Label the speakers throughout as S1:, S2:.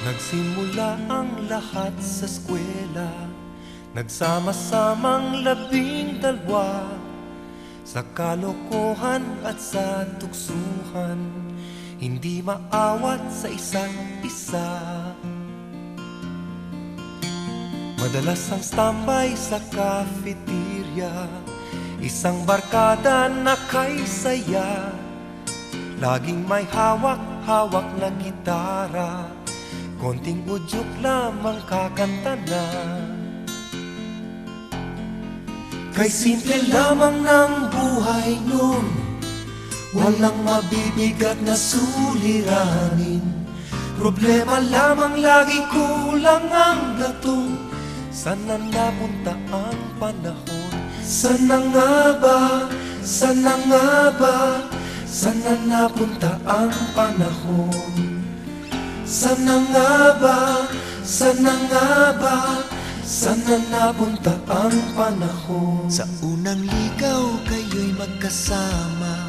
S1: Nagsimula ang lahat sa eskwela, nagsama-samang 12, sa kalokohan at sa tuksuhan, hindi maawat sa isa't isa. Madalas ang standby sa cafeteria, isang barkada na kay saya, laging may hawak-hawak na gitara, konting udyok lamang kakanta na. Kay simple lamang ng buhay nun, walang mabibigat na suliranin. Problema lamang lagi, kulang ang gatong. Sana napunta ang panahon? Sana nga ba? Sana nga ba? Sana napunta ang panahon? Sana nga ba? Sana nga ba? Sana napunta ang panahon?
S2: Sa unang ligaw kayo'y magkasama,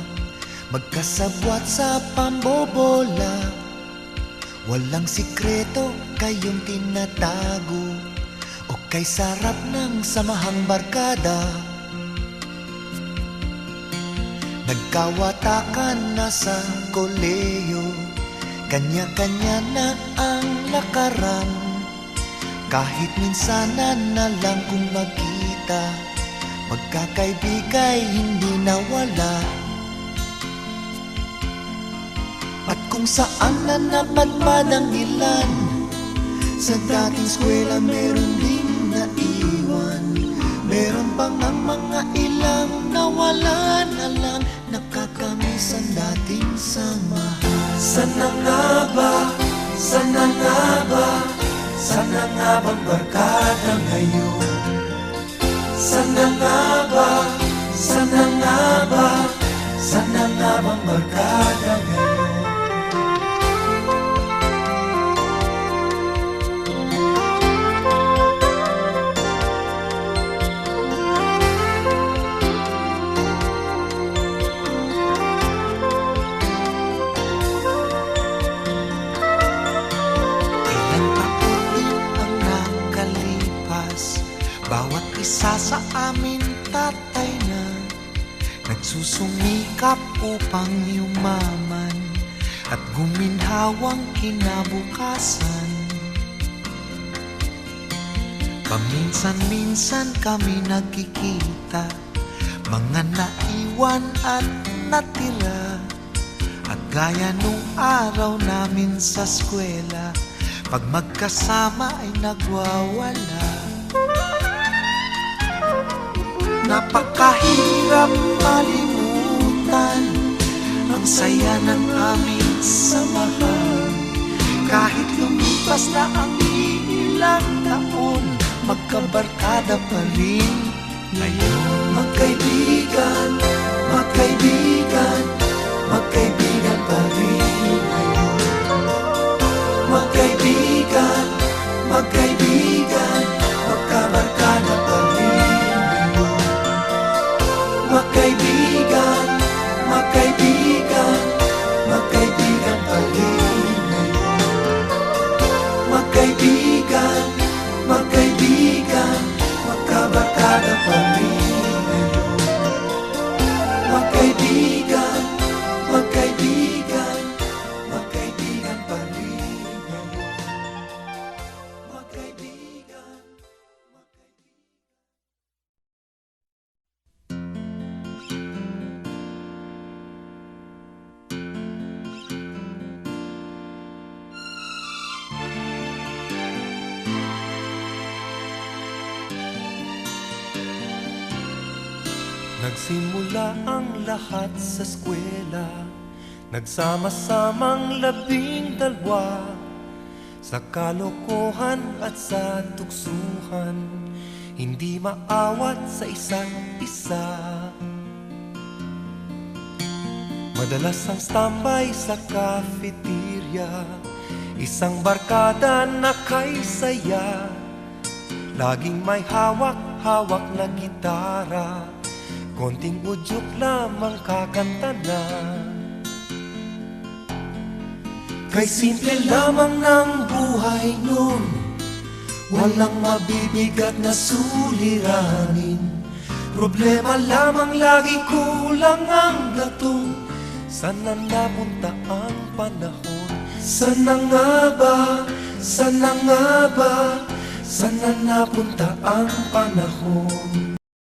S2: magkasabwat sa pambobola. Walang sikreto kayong tinatago, o kay sarap ng samahang barkada. Nagkawatakan na sa koleyo, kanya-kanya na ang lakaran. Kahit minsanan na lang kung magkita, magkakaibigay hindi nawala. At kung saan na napadpad ang ilan, sa dating eskwela meron ding naiwan. Meron pang ang mga ilang nawala na lang, nakakamiss ang dating samahan.
S1: Sana nga ba? Sana nga ba? Sana nga bang barkada ngayon? Sana nga ba? Sana nga ba? Sana nga bang barkada ngayon?
S2: Bawat isa sa amin tatay na, nagsusumikap upang yumaman at guminhawang kinabukasan. Paminsan-minsan kami nagkikita, mga naiwan at natira. At gaya nung araw namin sa eskwela, pag magkasama ay nagwawala. Napakahirap malimutan ang saya ng aming samahan. Kahit lumipas na ang ilang taon, magkabarkada pa rin ngayon.
S1: Magkaibigan, magkaibigan, magkaibigan pa rin ngayon. Magkaibigan, magkaibigan, magkabarkada pa rin. Magkaibigan, magkaibigan, magkaibigan pa rin ngayon. Magkaibigan, magkaibigan, magkabarkada pa rin ngayon. Magkaibigan, magkaibigan, magkaibigan pa rin ngayon. Magkaibigan, nagsimula ang lahat sa eskwela, nagsama-samang 12, sa kalokohan at sa tuksuhan, hindi maawat sa isa't isa. Madalas ang standby sa cafeteria, isang barkada na kay saya, laging may hawak-hawak na gitara, konting udyok lamang kakanta na. Kay simple lamang ng buhay nun, walang mabibigat na suliranin. Problema lamang lagi, kulang ang gatong. Sana napunta ang panahon? Sana nga ba? Sana nga ba? Sana napunta ang panahon?